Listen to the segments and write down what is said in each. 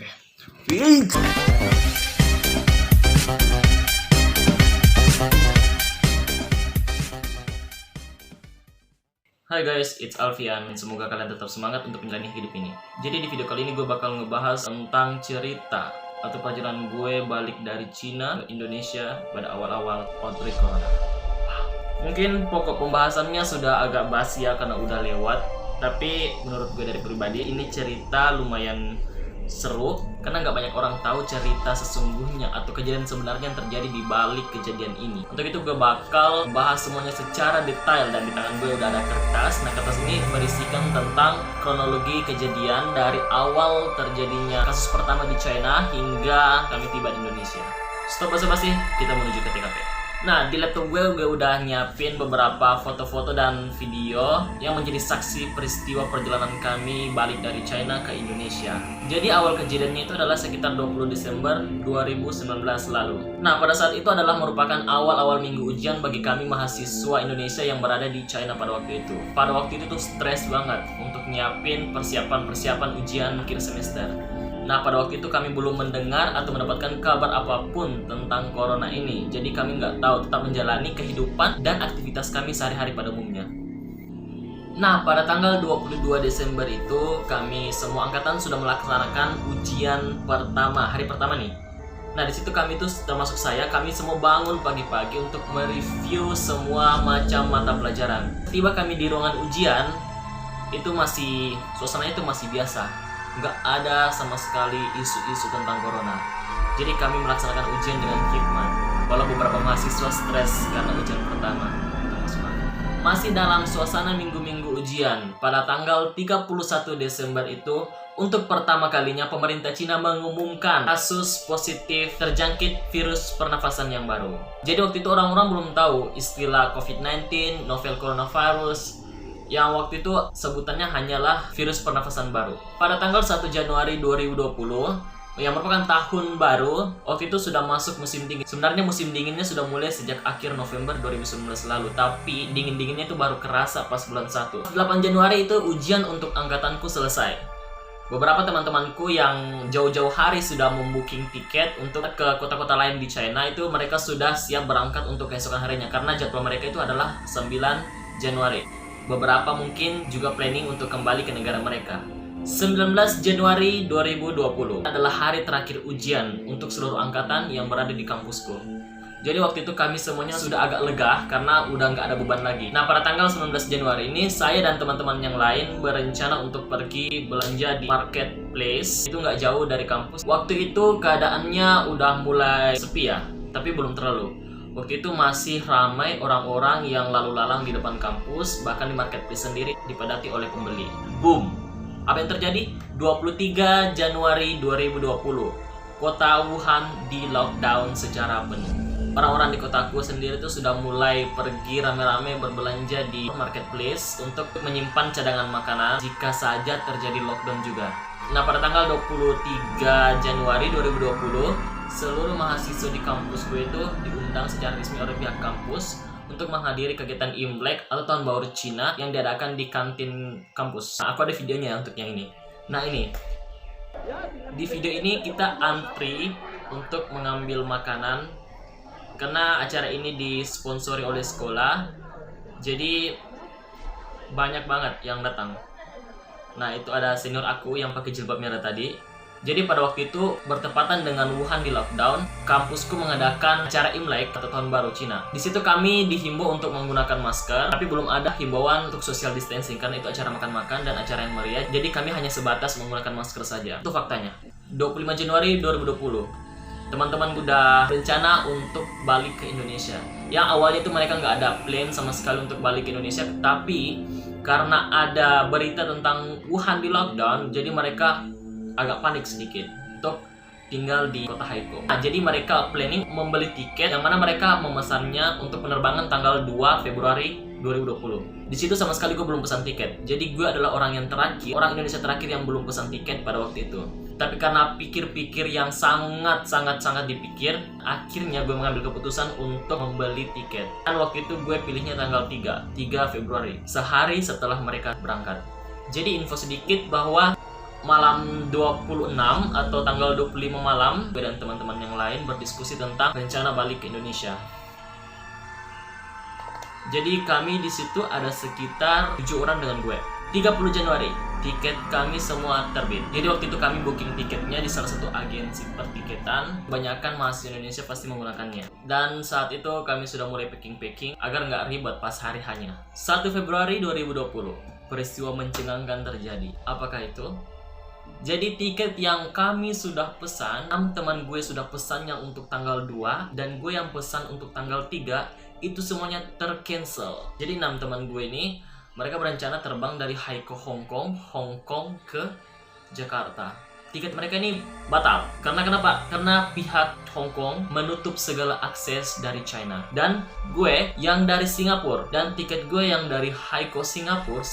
Oke. Fix. Hai guys, it's Alfian. Semoga kalian tetap semangat untuk menjalani hidup ini. Jadi di video kali ini gue bakal ngebahas tentang cerita atau pelajaran gue balik dari Cina ke Indonesia pada awal-awal outbreak corona. Mungkin pokok pembahasannya sudah agak basi ya karena udah lewat. Tapi menurut gue dari pribadi ini cerita lumayan seru karena nggak banyak orang tahu cerita sesungguhnya atau kejadian sebenarnya yang terjadi di balik kejadian ini. Untuk itu gue bakal bahas semuanya secara detail dan di tangan gue udah ada kertas. Nah, kertas ini berisikan tentang kronologi kejadian dari awal terjadinya kasus pertama di China hingga kami tiba di Indonesia. Stop basa-basi, kita menuju ke TKP. Nah, di laptop gue udah nyiapin beberapa foto-foto dan video yang menjadi saksi peristiwa perjalanan kami balik dari China ke Indonesia. Jadi awal kejadiannya itu adalah sekitar 20 Desember 2019 lalu. Nah, pada saat itu adalah merupakan awal-awal minggu ujian bagi kami mahasiswa Indonesia yang berada di China pada waktu itu. Pada waktu itu tuh stres banget untuk nyiapin persiapan ujian akhir semester. Nah, pada waktu itu kami belum mendengar atau mendapatkan kabar apapun tentang corona ini. Jadi kami nggak tahu, tetap menjalani kehidupan dan aktivitas kami sehari-hari pada umumnya. Nah, pada tanggal 22 Desember itu kami semua angkatan sudah melaksanakan ujian pertama, hari pertama nih. Nah, di situ kami tuh termasuk saya, kami semua bangun pagi-pagi untuk mereview semua macam mata pelajaran. Tiba kami di ruangan ujian, itu suasananya itu masih biasa. Nggak ada sama sekali isu-isu tentang corona. Jadi kami melaksanakan ujian dengan hikmat. Walau beberapa mahasiswa stres karena ujian pertama. Masih dalam suasana minggu-minggu ujian, pada tanggal 31 Desember itu, untuk pertama kalinya pemerintah Cina mengumumkan kasus positif terjangkit virus pernafasan yang baru. Jadi waktu itu orang-orang belum tahu istilah COVID-19, novel coronavirus, yang waktu itu sebutannya hanyalah virus pernafasan baru. Pada tanggal 1 Januari 2020, yang merupakan tahun baru, waktu itu sudah masuk musim dingin. Sebenarnya musim dinginnya sudah mulai sejak akhir November 2019 lalu, tapi dingin-dinginnya itu baru kerasa pas bulan 1. 8 Januari itu ujian untuk angkatanku selesai. Beberapa teman-temanku yang jauh-jauh hari sudah membooking tiket untuk ke kota-kota lain di China, itu mereka sudah siap berangkat untuk keesokan harinya karena jadwal mereka itu adalah 9 Januari. Beberapa mungkin juga planning untuk kembali ke negara mereka. 19 Januari 2020 adalah hari terakhir ujian untuk seluruh angkatan yang berada di kampusku. Jadi waktu itu kami semuanya sudah agak lega karena udah nggak ada beban lagi. Nah, pada tanggal 19 Januari ini, saya dan teman-teman yang lain berencana untuk pergi belanja di marketplace. Itu nggak jauh dari kampus. Waktu itu keadaannya udah mulai sepi ya, tapi belum terlalu. Waktu itu masih ramai orang-orang yang lalu lalang di depan kampus, bahkan di marketplace sendiri dipadati oleh pembeli. Boom! Apa yang terjadi? 23 Januari 2020, kota Wuhan di lockdown secara penuh. Orang-orang di kotaku sendiri itu sudah mulai pergi rame-rame berbelanja di marketplace untuk menyimpan cadangan makanan jika saja terjadi lockdown juga. Nah, pada tanggal 23 Januari 2020, seluruh mahasiswa di kampus gue itu diundang secara resmi oleh pihak kampus untuk menghadiri kegiatan Imlek atau Tahun Baru Cina yang diadakan di kantin kampus. Nah, aku ada videonya untuk yang ini. Nah, ini. Di video ini kita antri untuk mengambil makanan karena acara ini disponsori oleh sekolah. Jadi banyak banget yang datang. Nah, itu ada senior aku yang pakai jilbab merah tadi. Jadi pada waktu itu bertepatan dengan Wuhan di lockdown, kampusku mengadakan acara Imlek atau Tahun Baru Cina. Di situ kami dihimbau untuk menggunakan masker, tapi belum ada himbauan untuk social distancing karena itu acara makan-makan dan acara yang meriah. Jadi kami hanya sebatas menggunakan masker saja. Itu faktanya. 25 Januari 2020, teman-teman udah rencana untuk balik ke Indonesia. Yang awalnya itu mereka nggak ada plan sama sekali untuk balik ke Indonesia, tapi karena ada berita tentang Wuhan di lockdown, jadi mereka agak panik sedikit untuk tinggal di kota Haikou. Nah, jadi mereka planning membeli tiket yang mana mereka memesannya untuk penerbangan tanggal 2 Februari 2020. Di situ sama sekali gue belum pesan tiket. Jadi gue adalah orang Indonesia terakhir yang belum pesan tiket pada waktu itu. Tapi karena pikir-pikir yang sangat dipikir, akhirnya gue mengambil keputusan untuk membeli tiket. Dan waktu itu gue pilihnya tanggal 3 Februari, sehari setelah mereka berangkat. Jadi info sedikit bahwa malam 26 atau tanggal 25 malam, gue dan teman-teman yang lain berdiskusi tentang rencana balik ke Indonesia. Jadi kami di situ ada sekitar 7 orang dengan gue. 30 Januari, tiket kami semua terbit. Jadi waktu itu kami booking tiketnya di salah satu agensi pertiketan. Kebanyakan mahasiswa Indonesia pasti menggunakannya. Dan saat itu kami sudah mulai packing agar nggak ribet pas hari hanya. 1 Februari 2020, peristiwa mencengangkan terjadi. Apakah itu? Jadi tiket yang kami sudah pesan, 6 teman gue sudah pesannya untuk tanggal 2 dan gue yang pesan untuk tanggal 3, itu semuanya tercancel. Jadi 6 teman gue ini mereka berencana terbang dari Haikou Hong Kong ke Jakarta. Tiket mereka ini batal. Karena kenapa? Karena pihak Hong Kong menutup segala akses dari China. Dan gue yang dari Singapura dan tiket gue yang dari Haikou Singapura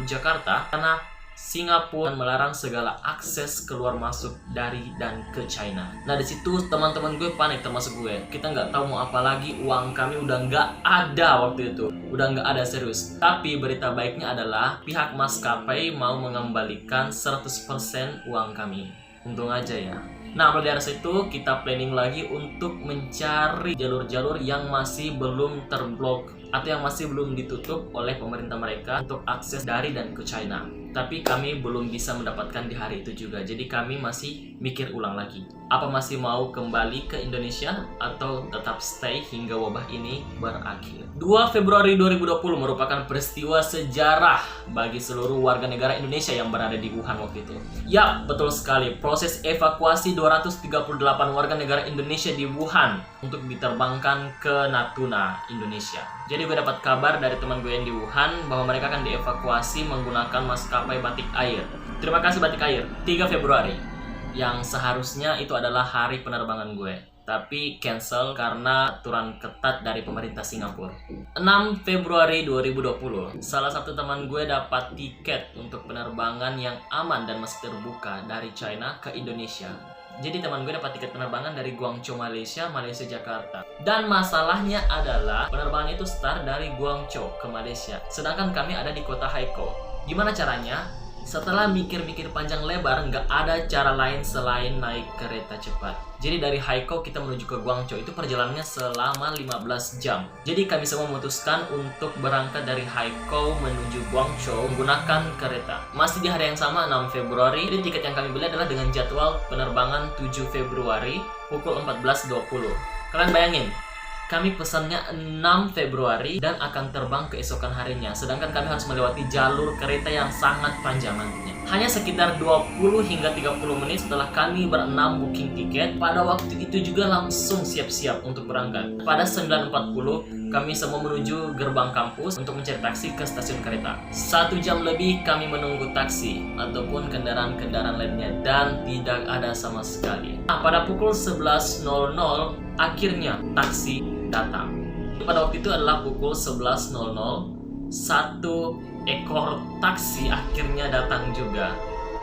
Jakarta, karena Singapura melarang segala akses keluar masuk dari dan ke China. Nah di situ teman-teman gue panik, termasuk gue. Kita nggak tahu mau apa lagi, uang kami udah nggak ada waktu itu, udah nggak ada serius. Tapi berita baiknya adalah pihak maskapai mau mengembalikan 100% uang kami. Untung aja ya. Nah mulai dari situ kita planning lagi untuk mencari jalur-jalur yang masih belum terblok atau yang masih belum ditutup oleh pemerintah mereka untuk akses dari dan ke China. Tapi kami belum bisa mendapatkan di hari itu juga. Jadi kami masih mikir ulang lagi. Apa masih mau kembali ke Indonesia atau tetap stay hingga wabah ini berakhir. 2 Februari 2020 merupakan peristiwa sejarah bagi seluruh warga negara Indonesia yang berada di Wuhan waktu itu. Ya, betul sekali. Proses evakuasi 238 warga negara Indonesia di Wuhan untuk diterbangkan ke Natuna, Indonesia. Jadi gue dapat kabar dari teman gue yang di Wuhan bahwa mereka akan dievakuasi menggunakan maskapai Batik Air. Terima kasih Batik Air. 3 Februari, yang seharusnya itu adalah hari penerbangan gue, tapi cancel karena aturan ketat dari pemerintah Singapura. 6 Februari 2020, salah satu teman gue dapat tiket untuk penerbangan yang aman dan masih terbuka dari China ke Indonesia. Jadi teman gue dapat tiket penerbangan dari Guangzhou, Malaysia Jakarta. Dan masalahnya adalah penerbangan itu start dari Guangzhou ke Malaysia, sedangkan kami ada di kota Haikou. Gimana caranya? Setelah mikir-mikir panjang lebar, nggak ada cara lain selain naik kereta cepat. Jadi dari Haikou kita menuju ke Guangzhou itu perjalanannya selama 15 jam. Jadi kami semua memutuskan untuk berangkat dari Haikou menuju Guangzhou menggunakan kereta. Masih di hari yang sama, 6 Februari. Jadi tiket yang kami beli adalah dengan jadwal penerbangan 7 Februari pukul 14.20. Kalian bayangin, kami pesannya 6 Februari dan akan terbang keesokan harinya. Sedangkan kami harus melewati jalur kereta yang sangat panjang nantinya. Hanya sekitar 20 hingga 30 menit setelah kami berenam booking tiket, pada waktu itu juga langsung siap-siap untuk berangkat. Pada 9.40, kami semua menuju gerbang kampus untuk mencari taksi ke stasiun kereta. 1 jam lebih kami menunggu taksi ataupun kendaraan-kendaraan lainnya dan tidak ada sama sekali. Nah, pada pukul 11.00, akhirnya taksi datang. Pada waktu itu adalah pukul 11.00, satu ekor taksi akhirnya datang juga.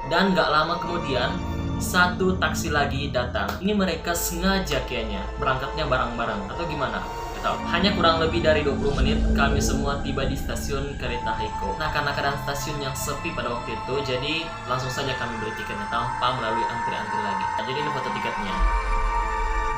Dan gak lama kemudian, satu taksi lagi datang. Ini mereka sengaja kayaknya berangkatnya bareng-bareng atau gimana? Gak tahu. Hanya kurang lebih dari 20 menit kami semua tiba di stasiun kereta Haikou. Nah, karena keadaan stasiun yang sepi pada waktu itu, jadi langsung saja kami beli tiketnya tanpa melalui antri-antri lagi. Nah, jadi ini foto tiketnya.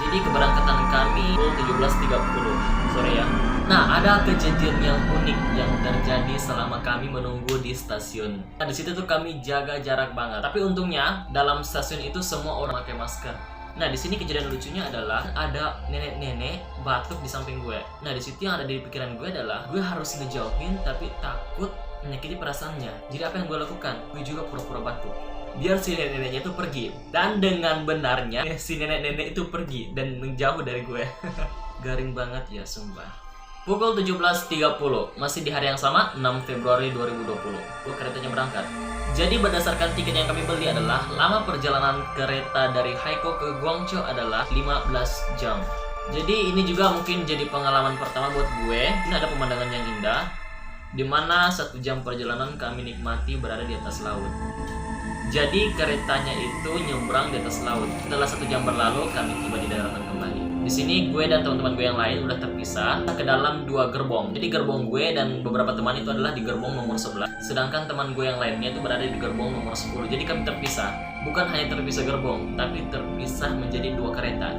Jadi keberangkatan kami pukul 17.30 sore ya. Nah, ada kejadian yang unik yang terjadi selama kami menunggu di stasiun. Nah, di situ tuh kami jaga jarak banget. Tapi untungnya dalam stasiun itu semua orang pakai masker. Nah, di sini kejadian lucunya adalah ada nenek-nenek batuk di samping gue. Nah, di situ yang ada di pikiran gue adalah gue harus ngejauhin tapi takut menyakiti perasaannya. Jadi apa yang gue lakukan? Gue juga pura-pura batuk biar si nenek-neneknya itu pergi. Dan dengan benarnya si nenek-nenek itu pergi dan menjauh dari gue. Garing banget ya, sumpah. Pukul 17.30, masih di hari yang sama, 6 Februari 2020. Keretanya berangkat. Jadi berdasarkan tiket yang kami beli adalah lama perjalanan kereta dari Haikou ke Guangzhou adalah 15 jam. Jadi ini juga mungkin jadi pengalaman pertama buat gue. Ini ada pemandangan yang indah, dimana 1 jam perjalanan kami nikmati berada di atas laut. Jadi keretanya itu nyebrang di atas laut. Setelah 1 jam berlalu, kami tiba di daratan kembali. Di sini gue dan teman-teman gue yang lain udah terpisah ke dalam 2 gerbong. Jadi gerbong gue dan beberapa teman itu adalah di gerbong nomor 11. Sedangkan teman gue yang lainnya itu berada di gerbong nomor 10. Jadi kami terpisah. Bukan hanya terpisah gerbong, tapi terpisah menjadi 2 kereta.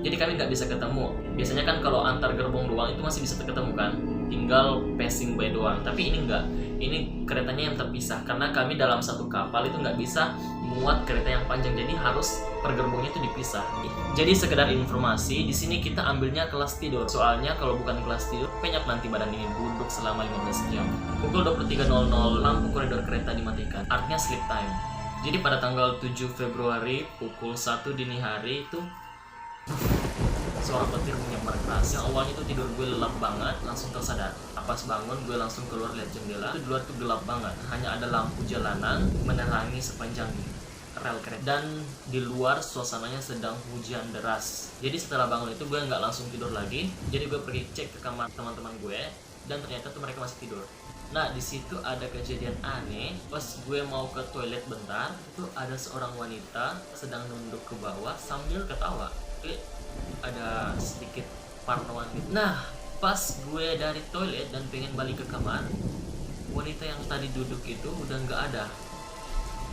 Jadi kami nggak bisa ketemu. Biasanya kan kalau antar gerbong doang itu masih bisa ketemu kan, tinggal passing by doang. Tapi ini enggak. Ini keretanya yang terpisah karena kami dalam satu kapal itu nggak bisa muat kereta yang panjang. Jadi harus per gerbongnya itu dipisah. Jadi sekedar informasi, di sini kita ambilnya kelas tidur. Soalnya kalau bukan kelas tidur, penyok nanti badan ini duduk selama 15 jam. Pukul 23.00 lampu koridor kereta dimatikan. Artinya sleep time. Jadi pada tanggal 7 Februari pukul 1 dini hari itu suara petir menyambar keras. Yang awalnya itu tidur gue lelap banget, langsung tersadar. Pas bangun gue langsung keluar lihat jendela. Itu di luar tuh gelap banget, hanya ada lampu jalanan menerangi sepanjang rel kereta. Dan di luar suasananya sedang hujan deras. Jadi setelah bangun itu gue nggak langsung tidur lagi. Jadi gue pergi cek ke kamar teman-teman gue dan ternyata tuh mereka masih tidur. Nah di situ ada kejadian aneh. Pas gue mau ke toilet bentar, itu ada seorang wanita sedang nunduk ke bawah sambil ketawa. Ada sedikit parnoan gitu. Nah pas gue dari toilet dan pengen balik ke kamar, wanita yang tadi duduk itu udah nggak ada.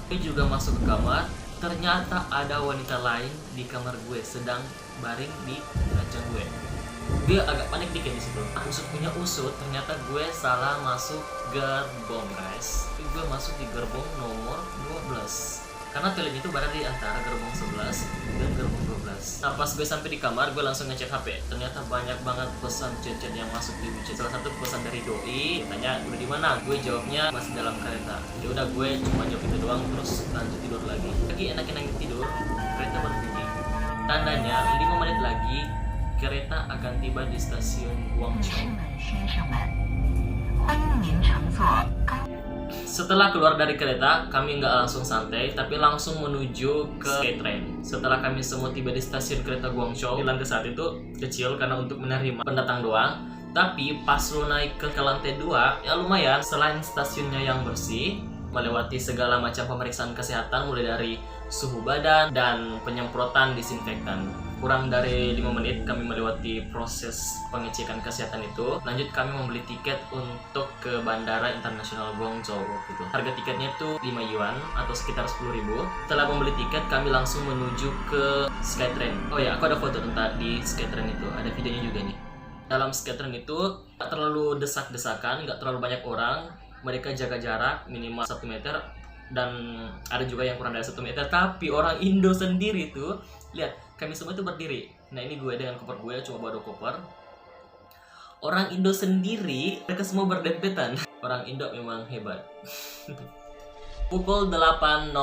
Gue juga masuk ke kamar, ternyata ada wanita lain di kamar gue sedang baring di ranjang gue. Gue agak panik dikit di situ. Usut punya usut, ternyata gue salah masuk gerbong guys. Gue masuk di gerbong nomor 12. Karena toilet itu berada di antara gerbong 11 dan gerbong 12. Nah pas gue sampai di kamar, gue langsung ngecek HP. Ternyata banyak banget pesan chat-chat yang masuk di WeChat. Salah satu pesan dari doi, tanya udah di mana? Gue jawabnya masih dalam kereta. Ya udah gue cuma jawab itu doang, terus lanjut tidur lagi. Lagi enak-enak tidur, kereta berbunyi. Tandanya 5 menit lagi kereta akan tiba di stasiun Guangzhou. Setelah keluar dari kereta, kami nggak langsung santai, tapi langsung menuju ke Skytrain. Setelah kami semua tiba di stasiun kereta Guangzhou, di lantai saat itu kecil karena untuk menerima pendatang doang. Tapi pas lo naik ke lantai 2, ya lumayan. Selain stasiunnya yang bersih, melewati segala macam pemeriksaan kesehatan mulai dari suhu badan dan penyemprotan disinfektan. Kurang dari 5 menit kami melewati proses pengecekan kesehatan itu. Lanjut kami membeli tiket untuk ke Bandara Internasional Guangzhou waktu itu. Harga tiketnya itu 5 yuan atau sekitar 10.000. Setelah membeli tiket kami langsung menuju ke Skytrain. Oh ya, aku ada foto tentang di Skytrain itu. Ada videonya juga nih. Dalam Skytrain itu gak terlalu desak-desakan, gak terlalu banyak orang. Mereka jaga jarak minimal 1 meter. Dan ada juga yang kurang dari 1 meter. Tapi orang Indo sendiri tuh, lihat, kami semua itu berdiri. Nah ini gue dengan koper gue, cuma bawa 2 koper. Orang Indo sendiri, mereka semua berdempetan. Orang Indo memang hebat. Pukul 8.00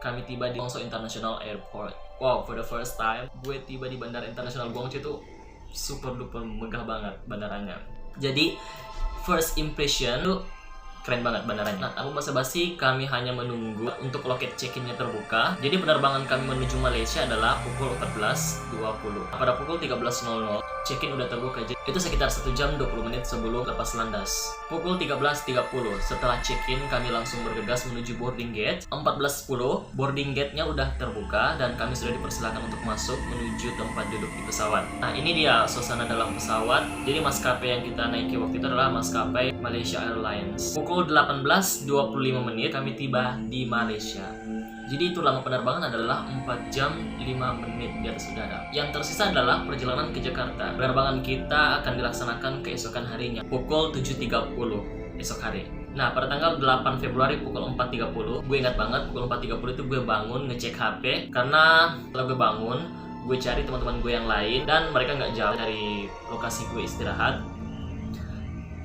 kami tiba di Guangzhou International Airport. Wow, for the first time gue tiba di Bandara Internasional Guangzhou itu super duper megah banget bandaranya. Jadi first impression tuh keren banget bandaranya. Nah, tanpa basa-basi kami hanya menunggu untuk loket check-innya terbuka. Jadi penerbangan kami menuju Malaysia adalah pukul 14.20. Pada pukul 13.00 check-in udah terbuka. Jadi itu sekitar 1 jam 20 menit sebelum lepas landas. Pukul 13.30 setelah check-in kami langsung bergegas menuju boarding gate. 14.10 boarding gate-nya udah terbuka dan kami sudah dipersilakan untuk masuk menuju tempat duduk di pesawat. Nah, ini dia suasana dalam pesawat. Jadi maskapai yang kita naiki waktu itu adalah maskapai Malaysia Airlines. Pukul 18.25 menit kami tiba di Malaysia. Jadi itu lama penerbangan adalah 4 jam 5 menit biar saudara. Yang tersisa adalah perjalanan ke Jakarta. Penerbangan kita akan dilaksanakan keesokan harinya pukul 7.30 esok hari. Nah pada tanggal 8 Februari pukul 4.30, gue ingat banget pukul 4.30 itu gue bangun ngecek HP. Karena setelah gue bangun, gue cari teman-teman gue yang lain dan mereka nggak jauh dari lokasi gue istirahat.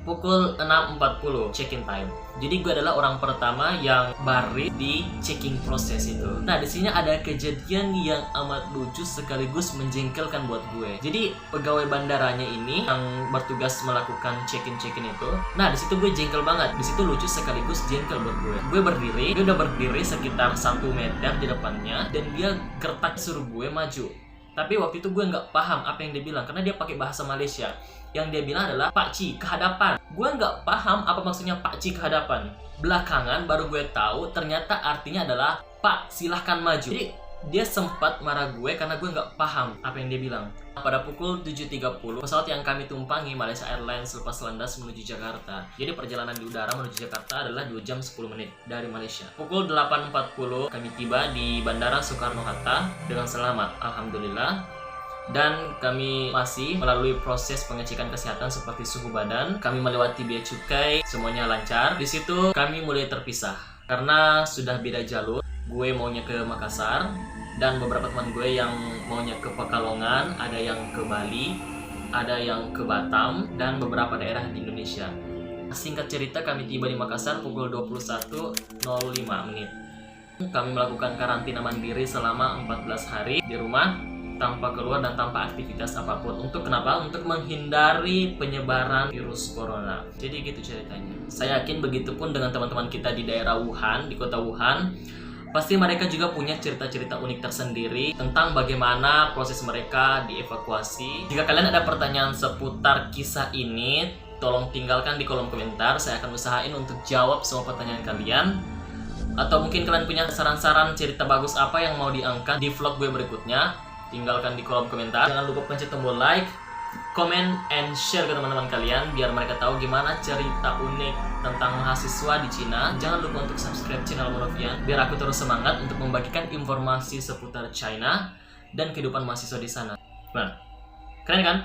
Pukul 6.40 check-in time. Jadi gue adalah orang pertama yang baris di checking proses itu. Nah di sini ada kejadian yang amat lucu sekaligus menjengkelkan buat gue. Jadi pegawai bandaranya ini yang bertugas melakukan check-in itu. Nah di situ gue jengkel banget. Di situ lucu sekaligus jengkel buat gue. Gue berdiri, dia udah berdiri sekitar 1 meter di depannya dan dia gertak suruh gue maju. Tapi waktu itu gue nggak paham apa yang dia bilang karena dia pakai bahasa Malaysia. Yang dia bilang adalah Pakcik ke hadapan. Gue nggak paham apa maksudnya Pakcik ke hadapan. Belakangan baru gue tahu ternyata artinya adalah Pak silahkan maju. Jadi dia sempat marah gue karena gue nggak paham apa yang dia bilang. Pada pukul 7.30, pesawat yang kami tumpangi Malaysia Airlines lepas landas menuju Jakarta. Jadi perjalanan di udara menuju Jakarta adalah 2 jam 10 menit dari Malaysia. Pukul 8.40 kami tiba di Bandara Soekarno-Hatta dengan selamat, alhamdulillah. Dan kami masih melalui proses pengecekan kesehatan seperti suhu badan. Kami melewati bea cukai, semuanya lancar. Di situ kami mulai terpisah karena sudah beda jalur. Gue maunya ke Makassar dan beberapa teman gue yang maunya ke Pekalongan, ada yang ke Bali, ada yang ke Batam, dan beberapa daerah di Indonesia. Singkat cerita, kami tiba di Makassar pukul 21.05 menit. Kami melakukan karantina mandiri selama 14 hari di rumah tanpa keluar dan tanpa aktivitas apapun. Untuk kenapa? Untuk menghindari penyebaran virus corona. Jadi gitu ceritanya. Saya yakin begitupun dengan teman-teman kita di daerah Wuhan, di kota Wuhan. Pasti mereka juga punya cerita-cerita unik tersendiri tentang bagaimana proses mereka dievakuasi. Jika kalian ada pertanyaan seputar kisah ini, tolong tinggalkan di kolom komentar. Saya akan usahain untuk jawab semua pertanyaan kalian. Atau mungkin kalian punya saran-saran cerita bagus apa yang mau diangkat di vlog gue berikutnya, tinggalkan di kolom komentar. Jangan lupa pencet tombol like, comment, and share ke teman-teman kalian biar mereka tahu gimana cerita unik tentang mahasiswa di Cina. Jangan lupa untuk subscribe channel Monovian biar aku terus semangat untuk membagikan informasi seputar China dan kehidupan mahasiswa di sana. Nah, keren kan?